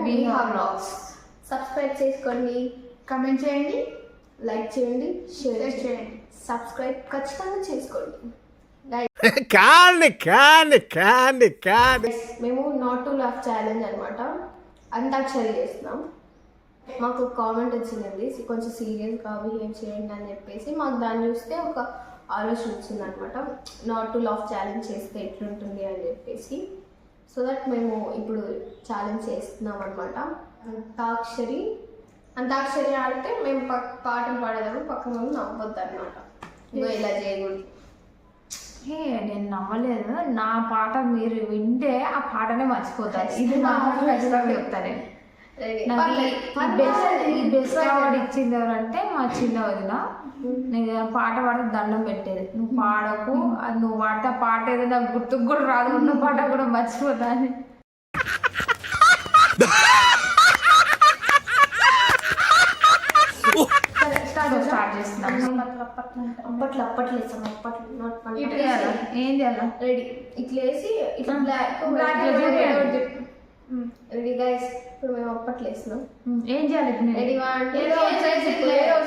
Viha vlogs. Subscribe చేసుకోండి, comment చేయండి, like చేయండి, షేర్ చేయండి, సబ్స్క్రైబ్ ఖచ్చితంగా చేసుకోండి. మేము నాట్ టు లవ్ ఛాలెంజ్ అనమాట, అంతాక్షరి చేస్తున్నాం. మాకు కామెంట్ వచ్చిందండి, కొంచెం సీరియస్గా బిహేవ్ చేయండి అని చెప్పేసి. మాకు దాన్ని చూస్తే ఒక ఆలోచన వచ్చింది అనమాట, నాట్ టు లవ్ ఛాలెంజ్ చేస్తే ఎట్లుంటుంది అని చెప్పేసి. సో దట్ మేము ఇప్పుడు ఛాలెంజ్ చేస్తున్నాం అనమాట. అంతాక్షరి ఆడితే మేము పాటలు పాడేటప్పుడు పక్కన వాళ్ళు నవ్వద్దు అనమాట. ఇలా చేయకూడదు. నేను నమ్మలేదు. నా పాట మీరు వింటే ఆ పాటనే మర్చిపోతారు. ఇది మాత్రం ఖచ్చితంగా చెప్తాను. ఈ బెస్ట్ అవార్డు ఇచ్చింది ఎవరంటే మా చిన్న వదిన. నేను పాట పాడితే దండం పెట్టేది, నువ్వు పాడకు, అది నువ్వు పాడితే పాట ఏదో నాకు గుర్తుకు కూడా రాదు, ఉన్న పాట కూడా మర్చిపోతాను. స్టార్ట్ చేస్తున్నాం. ఏం చేయాలి? రెడీ, ఇట్లా వేసి ఇట్లా బ్లాక్ రెడీ గైస్. ఇప్పుడు మేము అప్పట్లో వేస్తున్నాం. ఏం చేయాలి? రెడీ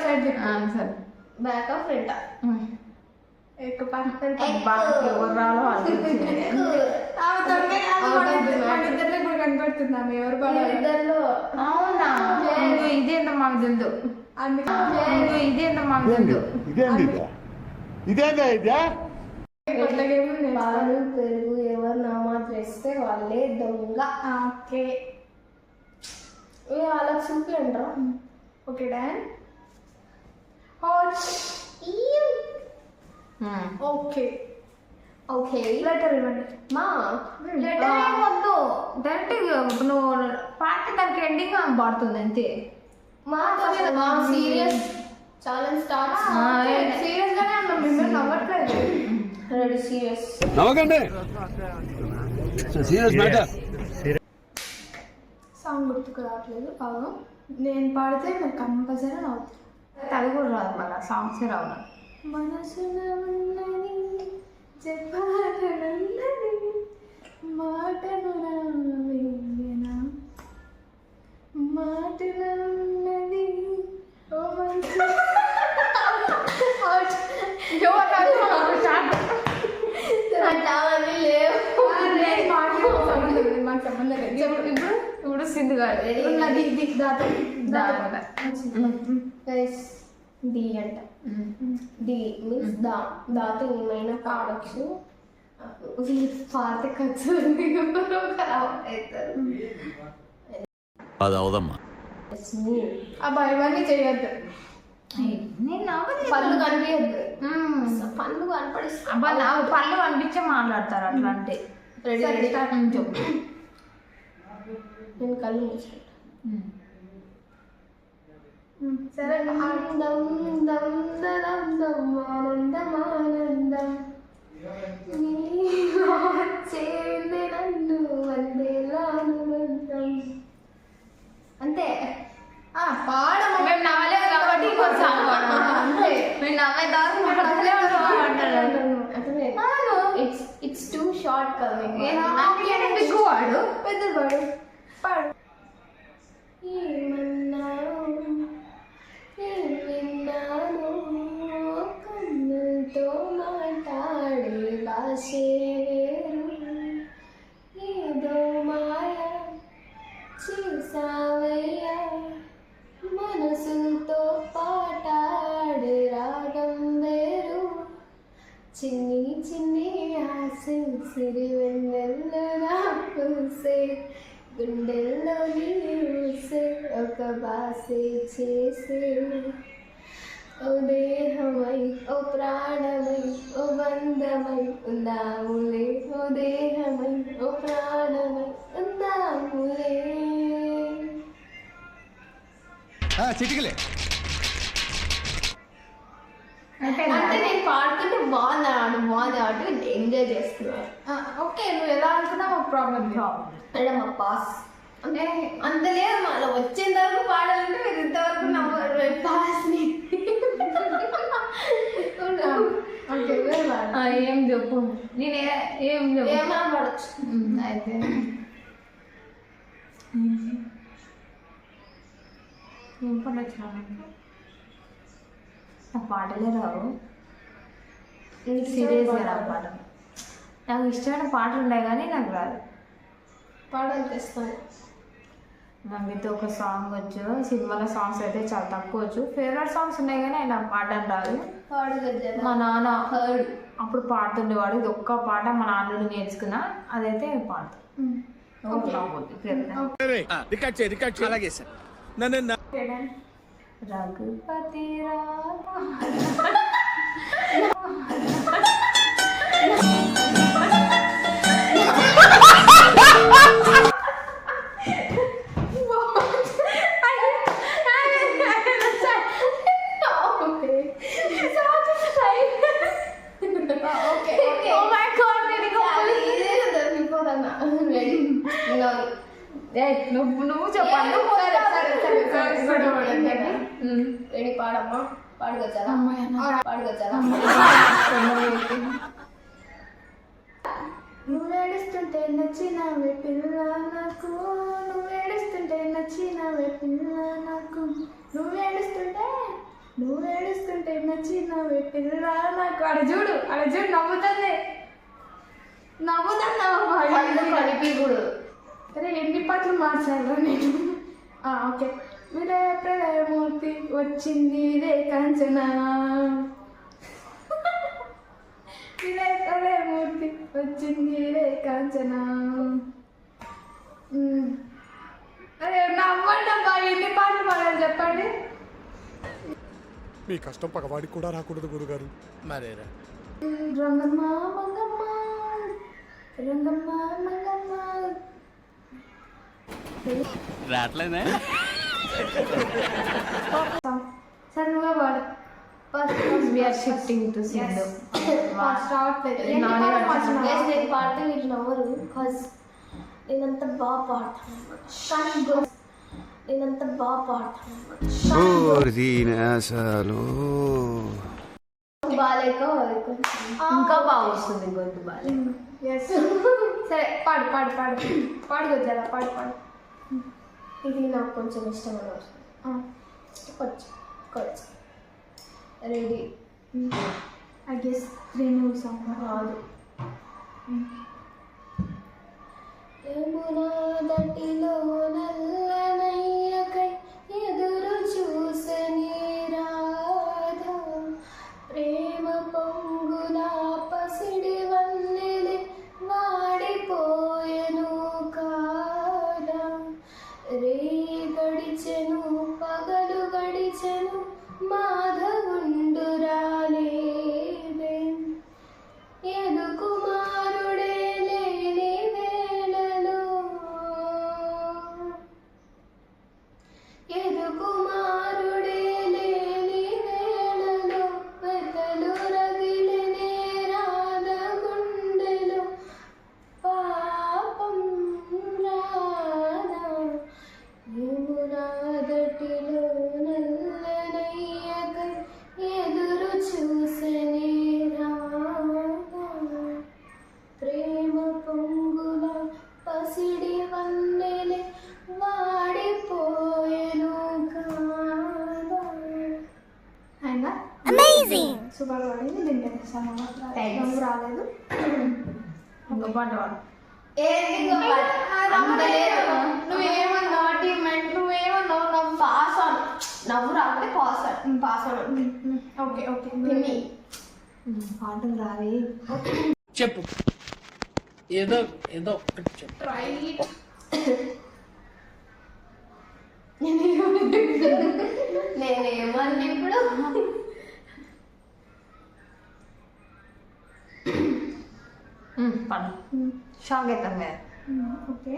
సరే, బ్యాక్ ఆఫ్ ఫ్రంట్. ఎవరు రాలో కనపడుతుంది ఆమె ఎవరు పాడాలో. అవునా? ఇదేందో మాకు తెలుదు, ఇదేందో మాకు తెలుదు. పాలు పెరుగు ఎవరు నామాత్ర ఇస్తే వాళ్ళే దొంగ. ఓకే, అలా చూపి అంటారా? Okay done. Okay okay, letter ఇవ్వండి. మా లెటర్ ఏమొద్దు, డైరెక్ట్ నువ్వు పాట దానికి ఎండింగ్ పాడుతుంది అంతే. మా సీరియస్ ఛాలెంజ్ స్టార్ట్. సీరియస్ గానే అన్నాం, మిమ్మల్ని నవ్వట్లేదు. రెడీ, సీరియస్ నవ్వకండి, సీరియస్ మ్యాటర్. సాంగ్ గుర్తుకు రావట్లేదు. అవును, నేను పాడితే మీరు కంపల్సరీ నవ్వుతారు. అది కూడా రాదు, మన సాంగ్సే రావు. మనసులో ఉన్నది చెప్పాలన్నది మాటలు రావేనా, మాటలు ఉన్నది ఓ మంచి మాకు సంబంధం లేదు. ఇప్పుడు సింధు గారు డి అంట. డి మీన్స్ దాతో ఏమైనా పాడచ్చు. పాత ఖర్చు అది అవదమ్మా. అబ్బా ఇవన్నీ చేయొద్దు. పళ్ళు కనిపించద్దు, పళ్ళు కనపడిస్తా. అబ్బా నా పళ్ళు కనిపించే మాట్లాడతారు అట్లా అంటే. రెడీ రెడీ చెప్పు. నేను కళ్ళు మూసుకుంటా. సరే, ఆనందం దం దం దం ఆనందం ఆనందం చేంది నన్ను వందేలానుబంధం. అంతే. పాడము. మేము నవ్వలేదు కాబట్టి ఇంకో సాంగ్ పాడము. అంతే, మేము నవ్వేదా ఇట్స్ టూ షార్ట్ కదా. ఎక్కువ వాడు పెద్ద పాడు పాడు. ఏమన్నాను ఏం విన్నాను, కన్నులతో మాట్లాడే భాషే వేరు, ఏదో మాయ చేసావయ్యా, మనసుతో పాటాడే రాగం వేరు, చిన్ని చిన్ని ఆశ సిరి వెన్నెల్లో నా పూసే, గుండెల్లో నీసే ఒక బాసే చేసే, ఓ దేహమై ఓ ప్రాణమై ఓ బంధమై ఉందాములే, ఓ దేహమై ఓ ప్రాణమై ఉందాములే. చిటికలే అంటే నేను పాడుతుంటే బాగుంది కాబట్టి ఎంజాయ్ చేస్తున్నారు. ఓకే, నువ్వు ఎలా అనుకున్నావు ప్రాబ్లం. అంటే మా పాస్ అంటే అంత లేదు, మళ్ళీ వచ్చేంత వరకు పాడాలంటే మీరు ఇంతవరకు నమ్మరు పాస్ని. ఏం చెప్పు, నేను ఏం చెప్పు. ఏమైనా పాడచ్చు. అయితే ఏం పని వచ్చినా నాకు పాటలే రావు. సీరియస్గా రావు పాటలు. నాకు ఇష్టమైన పాటలు ఉన్నాయి కానీ నాకు రాదు. పాటలు తెస్తాను. నాకైతే ఒక సాంగ్ వచ్చు. సినిమాలో సాంగ్స్ అయితే చాలా తక్కువ వచ్చు. ఫేవరెట్ సాంగ్స్ ఉన్నాయి కానీ నాకు పాటలు రాదు. మా నాన్న అప్పుడు పాడుతుండేవాడు. ఇది ఒక్క పాట మా నాన్న నేర్చుకున్నా, అదైతే పాడుతా. అలాగే సార్. నన్ను రఘుపతి నువ్వు చెప్పండి. రెడీ పాడమ్మా. పాడుకొచ్చారా? పాడుకొచ్చారా? నువ్వు ఏడుస్తుంటే నచ్చినవే పిల్ల నాకు, నువ్వు ఏడుస్తుంటే నచ్చినవే పిల్ల నాకు, నువ్వు ఏడుస్తుంటే నచ్చినవే పిల్ల నాకు. అడ చూడు నవ్వుతుంది కలిపిగుడు. అరే ఎన్ని పాటలు మార్చాను నేను. ఓకే. విలయ ప్రళయమూర్తి వచ్చింది రే కాంచన, విలయ ప్రళయమూర్తి వచ్చింది రే కాంచన. అరే నవ్వండబ్బా, ఎన్ని పాటలు పాడాలి చెప్పండి. మీ కష్టం పగవాడికి కూడా రాకూడదు గురుగారు. మరేరా రంగమ్మ మంగమ్మ, రంగమ్మ మంగమ్మ. రావట్లేదే. సరే నువ్వే పాడు. We are shifting to Sindhu. నేను పాడితే మీరు నవ్వరు. బికాజ్ నేనంత బాగా పాడతాను. బాగాలేక ఇంకా బాగా వస్తుంది గొంతు బాగా. సరే పాడు వచ్చారా? పాడు. ఇది నాకు కొంచెం ఇష్టమైన కొంచెం ready. I guess Renu song రాదు. యమునా దటిలో నల్లనయ్యకై ఎదురు చూసని రాధా, ప్రేమ పొంగున పసిడి వన్నెలే వాడిపోయెను కాదా, రే గడిచెను పగలు గడిచెను మాధవుండు రాలేదే, ఎదు కుమారుడే లేని వేళలో, ఎదు కుమారుడే లేని వేళలో, వెతలు రగిలినే రాధ గుండెలో, పాపం రాధా, యమునా దటిలో నల్లనయ్యకై ఎదురు చూసెనే రాధా, ప్రేమ పొంగుల పసిడి వన్నెలే వాడిపోయెను కాదా. అయినా సూపర్ పాడింది. దీనికి Thanks. రాలేదు. ఇంకో పాట పాడు. నువ్వేమన్నావు? నువ్వేమన్నావు? నవ్వు పాస్ అను. నవ్వు రాకపోతే పాస్ అను. ఓకే పాటలు రావే. చెప్పు, ఏదో ఒకటి చెప్పు. నేనేమన్నా ఇప్పుడు? పాడు. సాంగ్ అవుతాం కదా. ఓకే.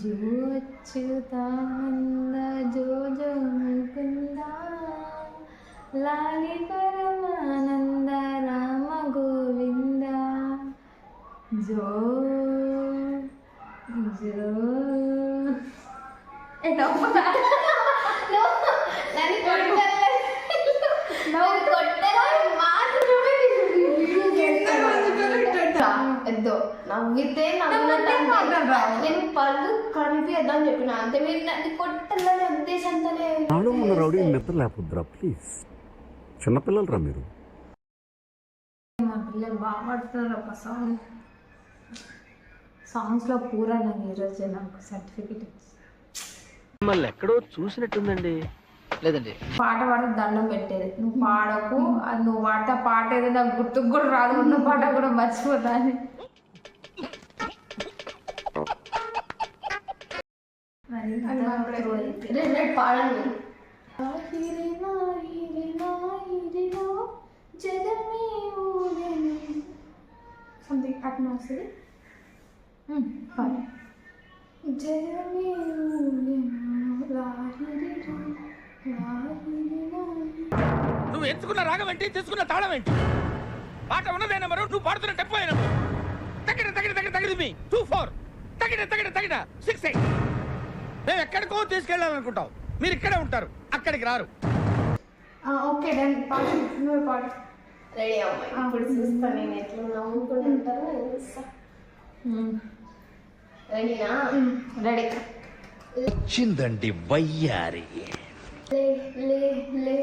జో అచ్యుతానంద జో జో ముకుంద లాలి పరమానంద రామ గోవింద జో జో. వద్దు నవ్వితే నవ్వినట్టు నేను పళ్ళు కనిపించద్దని చెప్పిన అంతే. మీరు నన్ను కొట్టాలని ఉద్దేశంతో నాలో ఉన్న రౌడీ నిద్ర లేకపోద్దురా ప్లీజ్. చిన్నపిల్లలు రా మీరు. మా పిల్లలు బాగా పడుతున్నారు ఒక సాంగ్స్లో పూరా నాకు ఈరోజు నాకు సర్టిఫికెట్ మిమ్మల్ని ఎక్కడో చూసినట్టుందండి. లేదండి, పాట పాడితే దండం పెట్టేది. నువ్వు పాడకు, అది నువ్వు పాట పాట ఏదో నాకు గుర్తుకు కూడా రాదు, ఉన్న పాట కూడా మర్చిపోతా అని. పాడండి. సంథింగ్ అట్లా వస్తుంది. నువ్వు ఎంచుకున్న రాగం ఏంటి, తీసుకున్న తాళం ఏంటి? పాట ఉన్నదే నెంబరు, నువ్వు పాడుతున్న టెంపో నెంబరు. తగిన తగిన తగిన తగిన మీ 2-4 తగిన తగిన తగిన 6-8. మేము ఎక్కడికో తీసుకెళ్ళాలనుకుంటాం, మీరు ఇక్కడే ఉంటారు, అక్కడికి రారు. Okay done. పాడు, నువ్వు పాడు. రెడీ అమ్మాయి, ఇప్పుడు చూస్తా నేను ఎట్లా నవ్వుకుంటూ ఉంటారో నేను చూస్తా. రెడీనా? రెడీ. వచ్చిందండి వయ్యారి. లే లే లే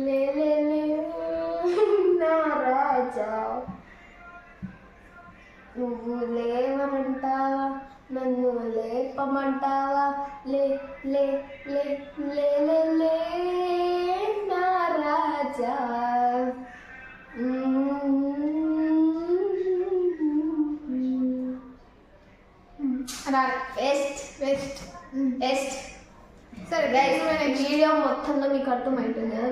లే లే లే నా రాజా, నువ్వు లేవనంటావా, నన్ను లేపమంటావా? లే లే లే లే లే లే నా రాజా. West west west. సరే గైస్, వీడియో మొత్తంలో మీకు అర్థమవుతుంది కదా,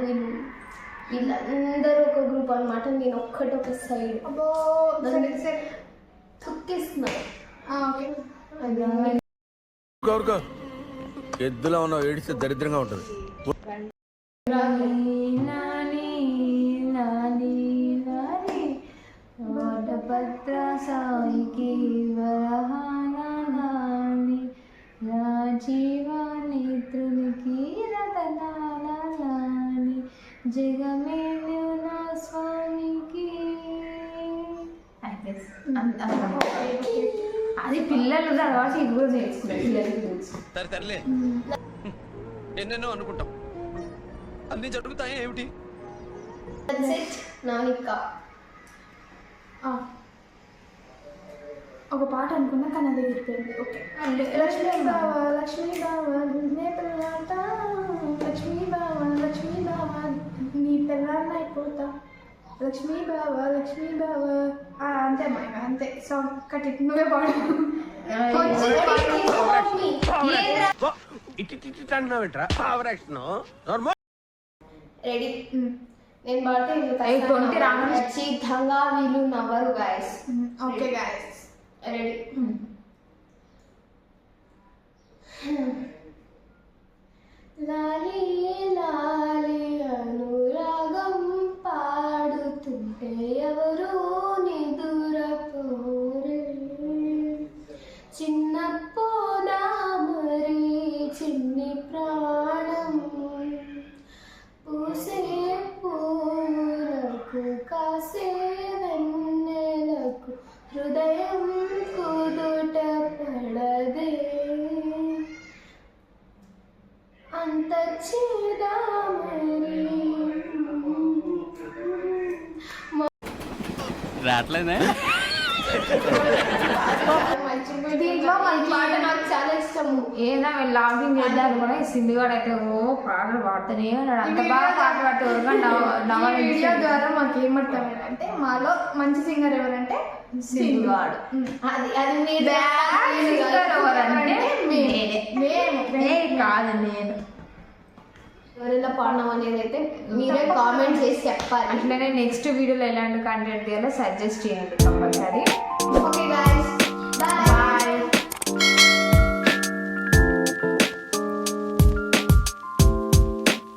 వీళ్ళందరూ ఒక గ్రూప్ అనమాట. నేను ఒక్కటి ఒక సైడ్ అబ్బో సరే సరే తొక్కేస్తున్నాను. ఓకే. కోరుకో, ఎద్దులో ఉన్న ఏడిస్తే దరిద్రంగా ఉంటుంది. వటపత్ర సాయికి వరహానాని రాజీవానేత్రునికి రతనాలని జగమే నా స్వామికి. అది పిల్లలు ఉన్నారు కాబట్టి ఇది కూడా నేర్చుకున్నారు పిల్లలకి తెలుసు. సరే సర్లే, ఎన్నెన్నో అనుకుంటాం, అన్ని జరుగుతాయి ఏమిటి? నానిక ఒక పాట అనుకున్నా కానీ అది ఎగిరిపోయింది. ఓకే. లక్ష్మీ బావ లక్ష్మీ బావ నే పిల్లాట, లక్ష్మీ బావ నీ పిల్లాన్న అయిపోతా, లక్ష్మీ బావ అంతే అమ్మాయి అంతే. సాంగ్ కట్టి నువ్వే పాడు. రెడీ? నేను పాడితే ఖచ్చితంగా వీళ్ళు నవ్వరు గాయస్. Okay guys, ready? లాలి లాలి అనురాగం పాడుతుంటే ఎవరు నిదురపోరే, చిన్నపోదా మరి చిన్ని ప్రాణం, పూసే పూలకు కాసే వెన్నెలకు హృదయం కుదుట పడదే, అంత చేదామరి. రావట్లేదే? దీంట్లో మన పాట నాకు చాలా ఇష్టము. ఏదైనా లాగింగ్ చేద్దాం కూడా ఈ సింధుగాడు అయితే ఓ పాటలు పాడుతూనే ఉన్నాడు. అంత బాగా పాట పాడుతూ వీడియో ద్వారా మాకు ఏమర్థమైందంటే మాలో మంచి సింగర్ ఎవరంటే సింధుగాడు. అది అది మీరు ఎవరంటే కాదు నేను. ఎవరైనా పాడినాం అనేది అయితే మీరే కామెంట్ చేసి చెప్పాలి. అట్లనే నెక్స్ట్ వీడియోలో ఎలాంటి కంటెంట్ తీయాలో సజెస్ట్ చేయండి కంపల్సరీ. Okay guys, bye.